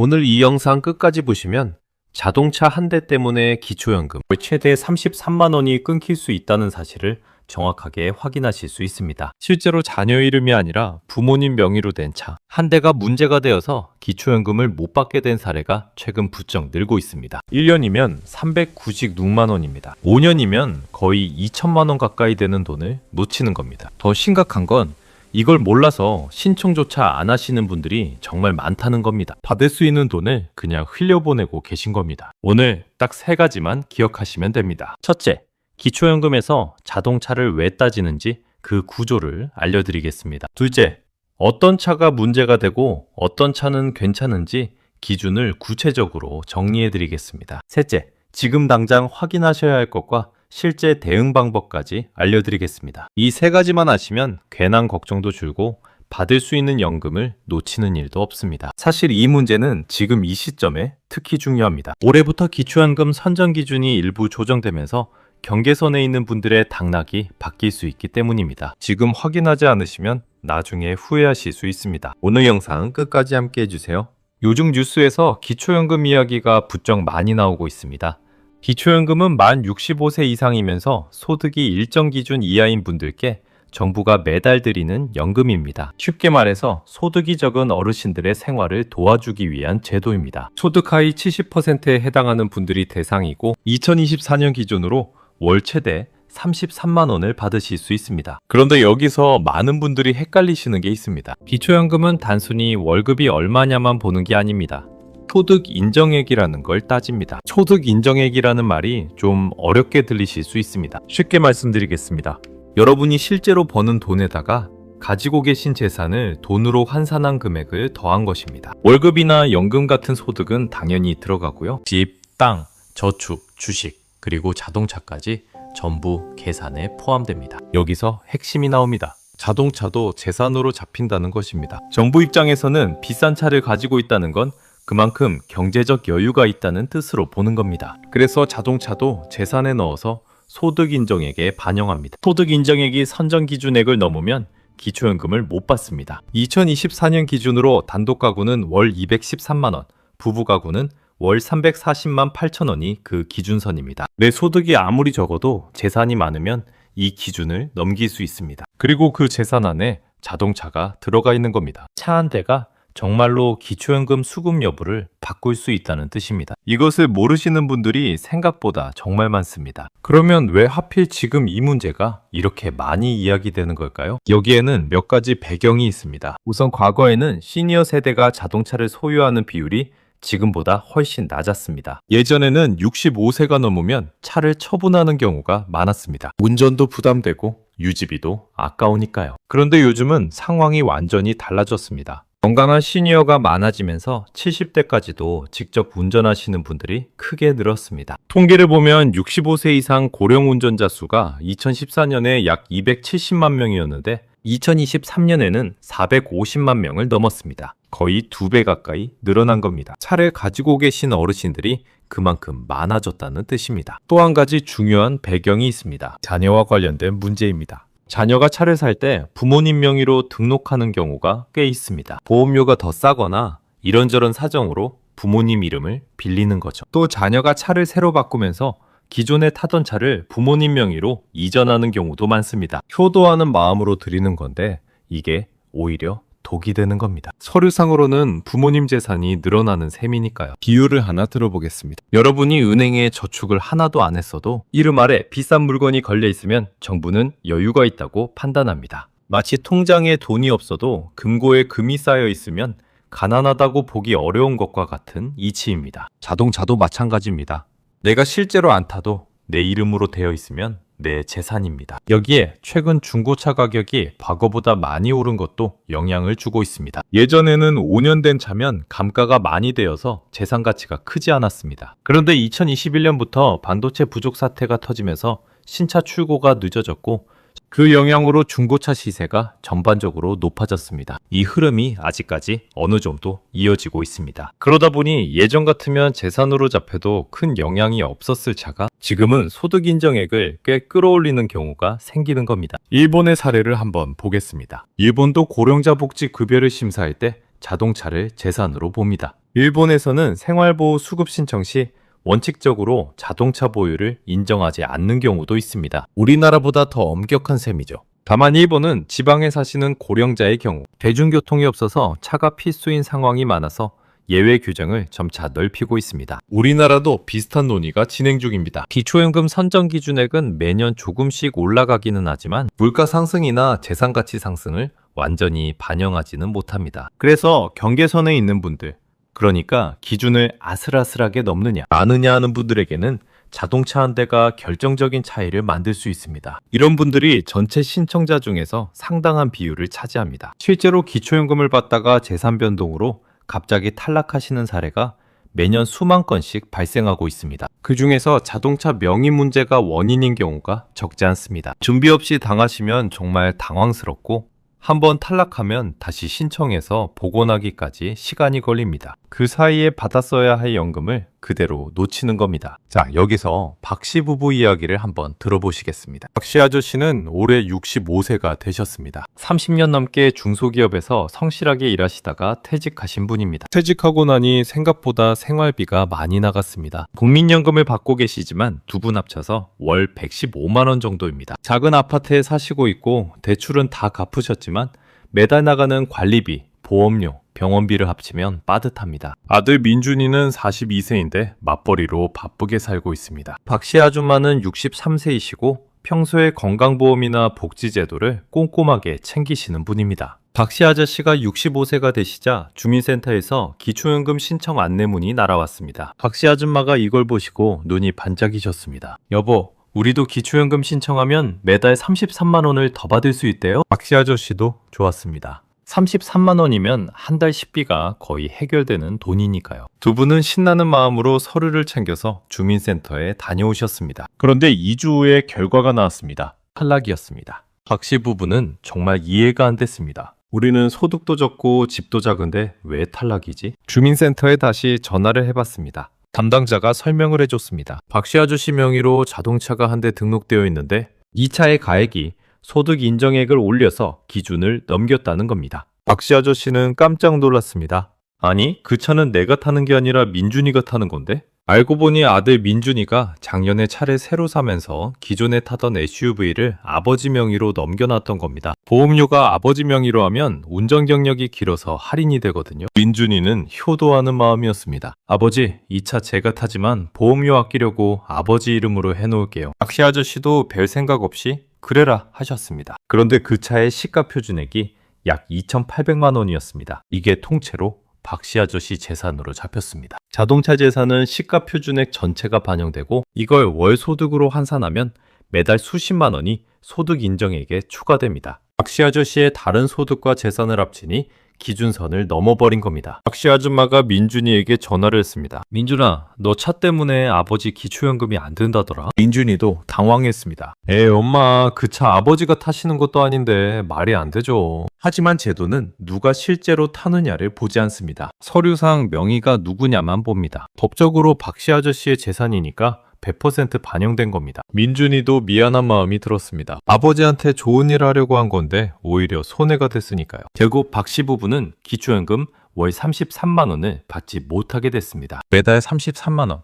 오늘 이 영상 끝까지 보시면 자동차 한 대 때문에 기초연금 최대 33만 원이 끊길 수 있다는 사실을 정확하게 확인하실 수 있습니다. 실제로 자녀 이름이 아니라 부모님 명의로 된 차 한 대가 문제가 되어서 기초연금을 못 받게 된 사례가 최근 부쩍 늘고 있습니다. 1년이면 396만 원입니다. 5년이면 거의 2천만 원 가까이 되는 돈을 놓치는 겁니다. 더 심각한 건 이걸 몰라서 신청조차 안 하시는 분들이 정말 많다는 겁니다. 받을 수 있는 돈을 그냥 흘려보내고 계신 겁니다. 오늘 딱 3가지만 기억하시면 됩니다. 첫째, 기초연금에서 자동차를 왜 따지는지 그 구조를 알려드리겠습니다. 둘째, 어떤 차가 문제가 되고 어떤 차는 괜찮은지 기준을 구체적으로 정리해드리겠습니다. 셋째, 지금 당장 확인하셔야 할 것과 실제 대응 방법까지 알려드리겠습니다. 이 3가지만 아시면 괜한 걱정도 줄고 받을 수 있는 연금을 놓치는 일도 없습니다. 사실 이 문제는 지금 이 시점에 특히 중요합니다. 올해부터 기초연금 선정 기준이 일부 조정되면서 경계선에 있는 분들의 당락이 바뀔 수 있기 때문입니다. 지금 확인하지 않으시면 나중에 후회하실 수 있습니다. 오늘 영상 끝까지 함께 해주세요. 요즘 뉴스에서 기초연금 이야기가 부쩍 많이 나오고 있습니다. 기초연금은 만 65세 이상이면서 소득이 일정 기준 이하인 분들께 정부가 매달 드리는 연금입니다. 쉽게 말해서 소득이 적은 어르신들의 생활을 도와주기 위한 제도입니다. 소득 하위 70%에 해당하는 분들이 대상이고 2024년 기준으로 월 최대 33만 원을 받으실 수 있습니다. 그런데 여기서 많은 분들이 헷갈리시는 게 있습니다. 기초연금은 단순히 월급이 얼마냐만 보는 게 아닙니다. 소득 인정액이라는 걸 따집니다. 소득 인정액이라는 말이 좀 어렵게 들리실 수 있습니다. 쉽게 말씀드리겠습니다. 여러분이 실제로 버는 돈에다가 가지고 계신 재산을 돈으로 환산한 금액을 더한 것입니다. 월급이나 연금 같은 소득은 당연히 들어가고요. 집, 땅, 저축, 주식, 그리고 자동차까지 전부 계산에 포함됩니다. 여기서 핵심이 나옵니다. 자동차도 재산으로 잡힌다는 것입니다. 정부 입장에서는 비싼 차를 가지고 있다는 건 그만큼 경제적 여유가 있다는 뜻으로 보는 겁니다. 그래서 자동차도 재산에 넣어서 소득 인정액에 반영합니다. 소득 인정액이 선정 기준액을 넘으면 기초연금을 못 받습니다. 2024년 기준으로 단독 가구는 월 213만 원, 부부 가구는 월 340만 8천 원이 그 기준선입니다. 내 소득이 아무리 적어도 재산이 많으면 이 기준을 넘길 수 있습니다. 그리고 그 재산 안에 자동차가 들어가 있는 겁니다. 차 한 대가 정말로 기초연금 수급 여부를 바꿀 수 있다는 뜻입니다. 이것을 모르시는 분들이 생각보다 정말 많습니다. 그러면 왜 하필 지금 이 문제가 이렇게 많이 이야기되는 걸까요? 여기에는 몇 가지 배경이 있습니다. 우선 과거에는 시니어 세대가 자동차를 소유하는 비율이 지금보다 훨씬 낮았습니다. 예전에는 65세가 넘으면 차를 처분하는 경우가 많았습니다. 운전도 부담되고 유지비도 아까우니까요. 그런데 요즘은 상황이 완전히 달라졌습니다. 건강한 시니어가 많아지면서 70대까지도 직접 운전하시는 분들이 크게 늘었습니다. 통계를 보면 65세 이상 고령 운전자 수가 2014년에 약 270만 명이었는데 2023년에는 450만 명을 넘었습니다. 거의 2배 가까이 늘어난 겁니다. 차를 가지고 계신 어르신들이 그만큼 많아졌다는 뜻입니다. 또 한 가지 중요한 배경이 있습니다. 자녀와 관련된 문제입니다. 자녀가 차를 살 때 부모님 명의로 등록하는 경우가 꽤 있습니다. 보험료가 더 싸거나 이런저런 사정으로 부모님 이름을 빌리는 거죠. 또 자녀가 차를 새로 바꾸면서 기존에 타던 차를 부모님 명의로 이전하는 경우도 많습니다. 효도하는 마음으로 드리는 건데 이게 오히려 독이 되는 겁니다. 서류상으로는 부모님 재산이 늘어나는 셈이니까요. 비율을 하나 들어보겠습니다. 여러분이 은행에 저축을 하나도 안 했어도 이름 아래 비싼 물건이 걸려 있으면 정부는 여유가 있다고 판단합니다. 마치 통장에 돈이 없어도 금고에 금이 쌓여 있으면 가난하다고 보기 어려운 것과 같은 이치입니다. 자동차도 마찬가지입니다. 내가 실제로 안 타도 내 이름으로 되어 있으면 내 재산입니다. 여기에 최근 중고차 가격이 과거보다 많이 오른 것도 영향을 주고 있습니다. 예전에는 5년 된 차면 감가가 많이 되어서 재산 가치가 크지 않았습니다. 그런데 2021년부터 반도체 부족 사태가 터지면서 신차 출고가 늦어졌고 그 영향으로 중고차 시세가 전반적으로 높아졌습니다. 이 흐름이 아직까지 어느 정도 이어지고 있습니다. 그러다 보니 예전 같으면 재산으로 잡혀도 큰 영향이 없었을 차가 지금은 소득 인정액을 꽤 끌어올리는 경우가 생기는 겁니다. 일본의 사례를 한번 보겠습니다. 일본도 고령자 복지 급여를 심사할 때 자동차를 재산으로 봅니다. 일본에서는 생활보호 수급 신청 시 원칙적으로 자동차 보유를 인정하지 않는 경우도 있습니다. 우리나라보다 더 엄격한 셈이죠. 다만 일본은 지방에 사시는 고령자의 경우 대중교통이 없어서 차가 필수인 상황이 많아서 예외 규정을 점차 넓히고 있습니다. 우리나라도 비슷한 논의가 진행 중입니다. 기초연금 선정 기준액은 매년 조금씩 올라가기는 하지만 물가 상승이나 재산 가치 상승을 완전히 반영하지는 못합니다. 그래서 경계선에 있는 분들, 그러니까 기준을 아슬아슬하게 넘느냐, 마느냐 하는 분들에게는 자동차 한 대가 결정적인 차이를 만들 수 있습니다. 이런 분들이 전체 신청자 중에서 상당한 비율을 차지합니다. 실제로 기초연금을 받다가 재산 변동으로 갑자기 탈락하시는 사례가 매년 수만 건씩 발생하고 있습니다. 그 중에서 자동차 명의 문제가 원인인 경우가 적지 않습니다. 준비 없이 당하시면 정말 당황스럽고 한번 탈락하면 다시 신청해서 복원하기까지 시간이 걸립니다. 그 사이에 받았어야 할 연금을 그대로 놓치는 겁니다. 자, 여기서 박씨 부부 이야기를 한번 들어보시겠습니다. 박씨 아저씨는 올해 65세가 되셨습니다. 30년 넘게 중소기업에서 성실하게 일하시다가 퇴직하신 분입니다. 퇴직하고 나니 생각보다 생활비가 많이 나갔습니다. 국민연금을 받고 계시지만 두 분 합쳐서 월 115만 원 정도입니다. 작은 아파트에 사시고 있고 대출은 다 갚으셨지만 매달 나가는 관리비, 보험료, 병원비를 합치면 빠듯합니다. 아들 민준이는 42세인데 맞벌이로 바쁘게 살고 있습니다. 박씨 아줌마는 63세이시고 평소에 건강보험이나 복지제도를 꼼꼼하게 챙기시는 분입니다. 박씨 아저씨가 65세가 되시자 주민센터에서 기초연금 신청 안내문이 날아왔습니다. 박씨 아줌마가 이걸 보시고 눈이 반짝이셨습니다. 여보, 우리도 기초연금 신청하면 매달 33만 원을 더 받을 수 있대요. 박씨 아저씨도 좋았습니다. 33만 원이면 한 달 식비가 거의 해결되는 돈이니까요. 두 분은 신나는 마음으로 서류를 챙겨서 주민센터에 다녀오셨습니다. 그런데 2주 후에 결과가 나왔습니다. 탈락이었습니다. 박씨 부부는 정말 이해가 안 됐습니다. 우리는 소득도 적고 집도 작은데 왜 탈락이지? 주민센터에 다시 전화를 해봤습니다. 담당자가 설명을 해줬습니다. 박씨 아저씨 명의로 자동차가 한 대 등록되어 있는데 이 차의 가액이 소득 인정액을 올려서 기준을 넘겼다는 겁니다. 박씨 아저씨는 깜짝 놀랐습니다. 아니, 그 차는 내가 타는 게 아니라 민준이가 타는 건데? 알고 보니 아들 민준이가 작년에 차를 새로 사면서 기존에 타던 SUV를 아버지 명의로 넘겨놨던 겁니다. 보험료가 아버지 명의로 하면 운전 경력이 길어서 할인이 되거든요. 민준이는 효도하는 마음이었습니다. 아버지, 이 차 제가 타지만 보험료 아끼려고 아버지 이름으로 해놓을게요. 박씨 아저씨도 별 생각 없이 그래라 하셨습니다. 그런데 그 차의 시가 표준액이 약 2,800만 원이었습니다. 이게 통째로 박씨 아저씨 재산으로 잡혔습니다. 자동차 재산은 시가 표준액 전체가 반영되고 이걸 월 소득으로 환산하면 매달 수십만 원이 소득 인정액에 추가됩니다. 박씨 아저씨의 다른 소득과 재산을 합치니 기준선을 넘어버린 겁니다. 박씨 아줌마가 민준이에게 전화를 했습니다. 민준아, 너 차 때문에 아버지 기초연금이 안 든다더라. 민준이도 당황했습니다. 엄마, 그 차 아버지가 타시는 것도 아닌데 말이 안 되죠. 하지만 제도는 누가 실제로 타느냐를 보지 않습니다. 서류상 명의가 누구냐만 봅니다. 법적으로 박씨 아저씨의 재산이니까 100% 반영된 겁니다. 민준이도 미안한 마음이 들었습니다. 아버지한테 좋은 일 하려고 한 건데 오히려 손해가 됐으니까요. 결국 박씨 부부는 기초연금 월 33만 원을 받지 못하게 됐습니다. 매달 33만 원.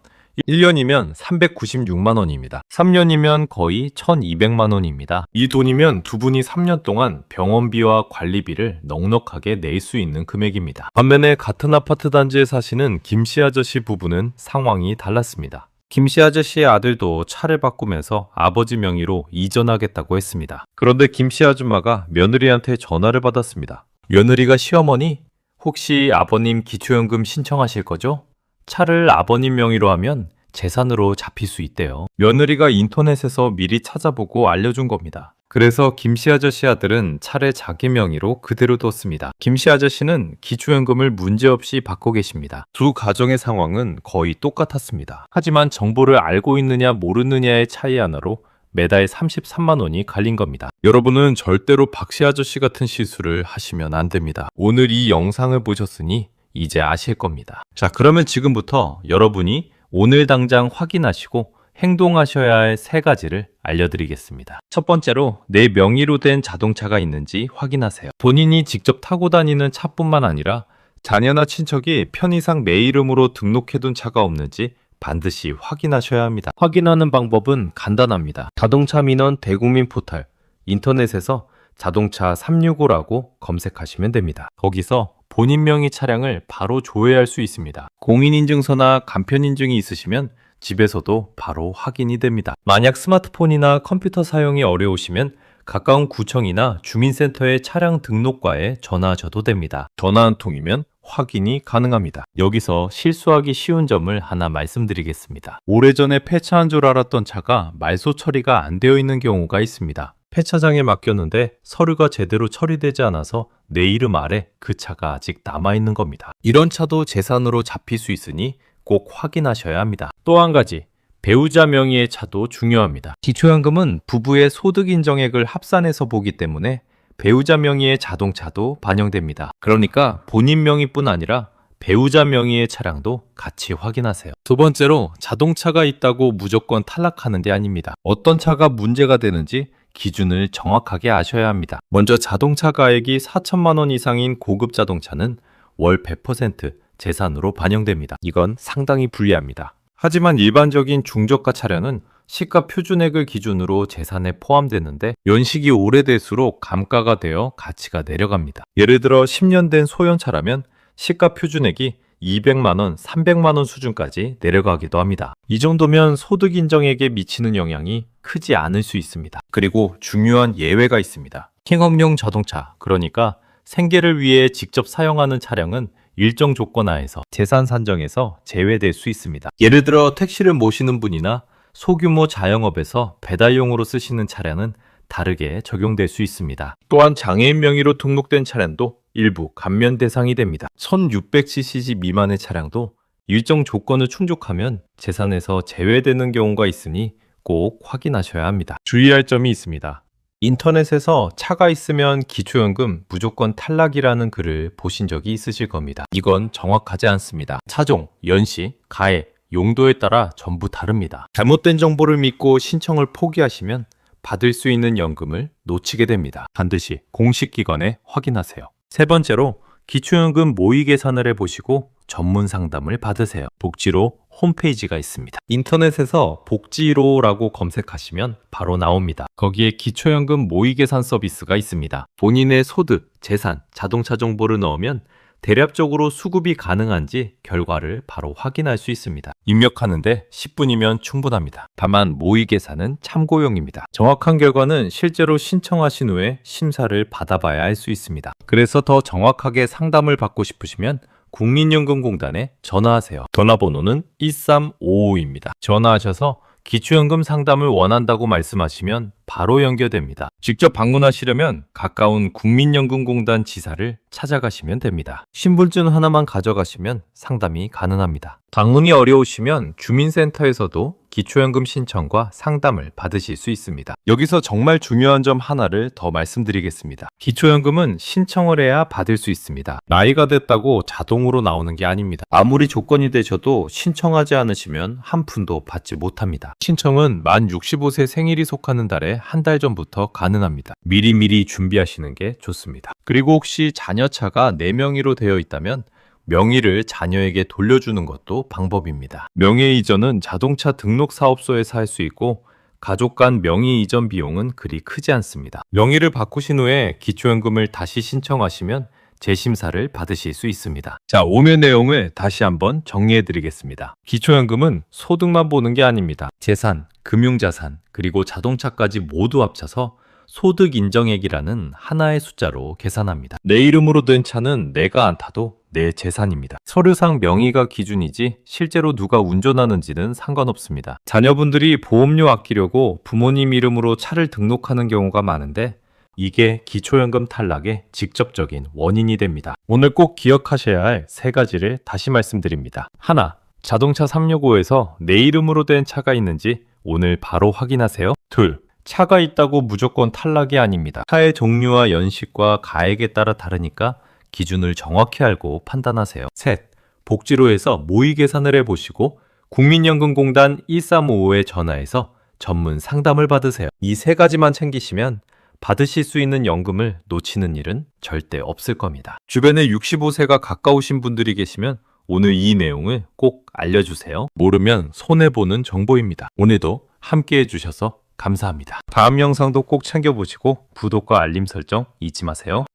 1년이면 396만 원입니다. 3년이면 거의 1200만 원입니다. 이 돈이면 두 분이 3년 동안 병원비와 관리비를 넉넉하게 낼 수 있는 금액입니다. 반면에 같은 아파트 단지에 사시는 김씨 아저씨 부부는 상황이 달랐습니다. 김씨 아저씨의 아들도 차를 바꾸면서 아버지 명의로 이전하겠다고 했습니다. 그런데 김씨 아줌마가 며느리한테 전화를 받았습니다. 며느리가 시어머니, 혹시 아버님 기초연금 신청하실 거죠? 차를 아버님 명의로 하면 재산으로 잡힐 수 있대요. 며느리가 인터넷에서 미리 찾아보고 알려준 겁니다. 그래서 김씨 아저씨 아들은 차를 자기 명의로 그대로 뒀습니다. 김씨 아저씨는 기초연금을 문제없이 받고 계십니다. 두 가정의 상황은 거의 똑같았습니다. 하지만 정보를 알고 있느냐 모르느냐의 차이 하나로 매달 33만 원이 갈린 겁니다. 여러분은 절대로 박씨 아저씨 같은 실수를 하시면 안 됩니다. 오늘 이 영상을 보셨으니 이제 아실 겁니다. 자, 그러면 지금부터 여러분이 오늘 당장 확인하시고 행동하셔야 할 세 가지를 알려드리겠습니다. 첫 번째로 내 명의로 된 자동차가 있는지 확인하세요. 본인이 직접 타고 다니는 차뿐만 아니라 자녀나 친척이 편의상 내 이름으로 등록해둔 차가 없는지 반드시 확인하셔야 합니다. 확인하는 방법은 간단합니다. 자동차 민원 대국민 포털, 인터넷에서 자동차 365라고 검색하시면 됩니다. 거기서 본인 명의 차량을 바로 조회할 수 있습니다. 공인인증서나 간편인증이 있으시면 집에서도 바로 확인이 됩니다. 만약 스마트폰이나 컴퓨터 사용이 어려우시면 가까운 구청이나 주민센터의 차량 등록과에 전화하셔도 됩니다. 전화 한 통이면 확인이 가능합니다. 여기서 실수하기 쉬운 점을 하나 말씀드리겠습니다. 오래전에 폐차한 줄 알았던 차가 말소 처리가 안 되어 있는 경우가 있습니다. 폐차장에 맡겼는데 서류가 제대로 처리되지 않아서 내 이름 아래 그 차가 아직 남아있는 겁니다. 이런 차도 재산으로 잡힐 수 있으니 꼭 확인하셔야 합니다. 또 한 가지, 배우자 명의의 차도 중요합니다. 기초연금은 부부의 소득 인정액을 합산해서 보기 때문에 배우자 명의의 자동차도 반영됩니다. 그러니까 본인 명의뿐 아니라 배우자 명의의 차량도 같이 확인하세요. 두 번째로, 자동차가 있다고 무조건 탈락하는 게 아닙니다. 어떤 차가 문제가 되는지 기준을 정확하게 아셔야 합니다. 먼저 자동차 가액이 4천만 원 이상인 고급 자동차는 월 100% 재산으로 반영됩니다. 이건 상당히 불리합니다. 하지만 일반적인 중저가 차량은 시가 표준액을 기준으로 재산에 포함되는데 연식이 오래될수록 감가가 되어 가치가 내려갑니다. 예를 들어 10년 된 소형차라면 시가 표준액이 200만 원, 300만 원 수준까지 내려가기도 합니다. 이 정도면 소득 인정액에 미치는 영향이 크지 않을 수 있습니다. 그리고 중요한 예외가 있습니다. 킹업용 자동차, 그러니까 생계를 위해 직접 사용하는 차량은 일정 조건 하에서 재산 산정에서 제외될 수 있습니다. 예를 들어 택시를 모시는 분이나 소규모 자영업에서 배달용으로 쓰시는 차량은 다르게 적용될 수 있습니다. 또한 장애인 명의로 등록된 차량도 일부 감면 대상이 됩니다. 1600cc 미만의 차량도 일정 조건을 충족하면 재산에서 제외되는 경우가 있으니 꼭 확인하셔야 합니다. 주의할 점이 있습니다. 인터넷에서 차가 있으면 기초연금 무조건 탈락이라는 글을 보신 적이 있으실 겁니다. 이건 정확하지 않습니다. 차종, 연식, 가액, 용도에 따라 전부 다릅니다. 잘못된 정보를 믿고 신청을 포기하시면 받을 수 있는 연금을 놓치게 됩니다. 반드시 공식 기관에 확인하세요. 세 번째로, 기초연금 모의 계산을 해보시고 전문 상담을 받으세요. 복지로 홈페이지가 있습니다. 인터넷에서 복지로라고 검색하시면 바로 나옵니다. 거기에 기초연금 모의 계산 서비스가 있습니다. 본인의 소득, 재산, 자동차 정보를 넣으면 대략적으로 수급이 가능한지 결과를 바로 확인할 수 있습니다. 입력하는데 10분이면 충분합니다. 다만 모의 계산은 참고용입니다. 정확한 결과는 실제로 신청하신 후에 심사를 받아봐야 할 수 있습니다. 그래서 더 정확하게 상담을 받고 싶으시면 국민연금공단에 전화하세요. 전화번호는 1355입니다. 전화하셔서 기초연금 상담을 원한다고 말씀하시면 바로 연결됩니다. 직접 방문하시려면 가까운 국민연금공단 지사를 찾아가시면 됩니다. 신분증 하나만 가져가시면 상담이 가능합니다. 방문이 어려우시면 주민센터에서도 기초연금 신청과 상담을 받으실 수 있습니다. 여기서 정말 중요한 점 하나를 더 말씀드리겠습니다. 기초연금은 신청을 해야 받을 수 있습니다. 나이가 됐다고 자동으로 나오는 게 아닙니다. 아무리 조건이 되셔도 신청하지 않으시면 한 푼도 받지 못합니다. 신청은 만 65세 생일이 속하는 달에 한 달 전부터 가능합니다. 미리미리 준비하시는 게 좋습니다. 그리고 혹시 자녀차가 4명의로 되어 있다면 명의를 자녀에게 돌려주는 것도 방법입니다. 명의 이전은 자동차 등록 사업소에서 할 수 있고 가족 간 명의 이전 비용은 그리 크지 않습니다. 명의를 바꾸신 후에 기초연금을 다시 신청하시면 재심사를 받으실 수 있습니다. 자, 오면 내용을 다시 한번 정리해 드리겠습니다. 기초연금은 소득만 보는 게 아닙니다. 재산, 금융자산, 그리고 자동차까지 모두 합쳐서 소득 인정액이라는 하나의 숫자로 계산합니다. 내 이름으로 된 차는 내가 안 타도 내 재산입니다. 서류상 명의가 기준이지 실제로 누가 운전하는지는 상관없습니다. 자녀분들이 보험료 아끼려고 부모님 이름으로 차를 등록하는 경우가 많은데 이게 기초연금 탈락의 직접적인 원인이 됩니다. 오늘 꼭 기억하셔야 할 3가지를 다시 말씀드립니다. 하나, 자동차 365에서 내 이름으로 된 차가 있는지 오늘 바로 확인하세요. 둘, 차가 있다고 무조건 탈락이 아닙니다. 차의 종류와 연식과 가액에 따라 다르니까 기준을 정확히 알고 판단하세요. 셋, 복지로에서 모의 계산을 해보시고 국민연금공단 1355에 전화해서 전문 상담을 받으세요. 이 3가지만 챙기시면 받으실 수 있는 연금을 놓치는 일은 절대 없을 겁니다. 주변에 65세가 가까우신 분들이 계시면 오늘 이 내용을 꼭 알려주세요. 모르면 손해보는 정보입니다. 오늘도 함께 해주셔서 감사합니다. 다음 영상도 꼭 챙겨보시고 구독과 알림 설정 잊지 마세요.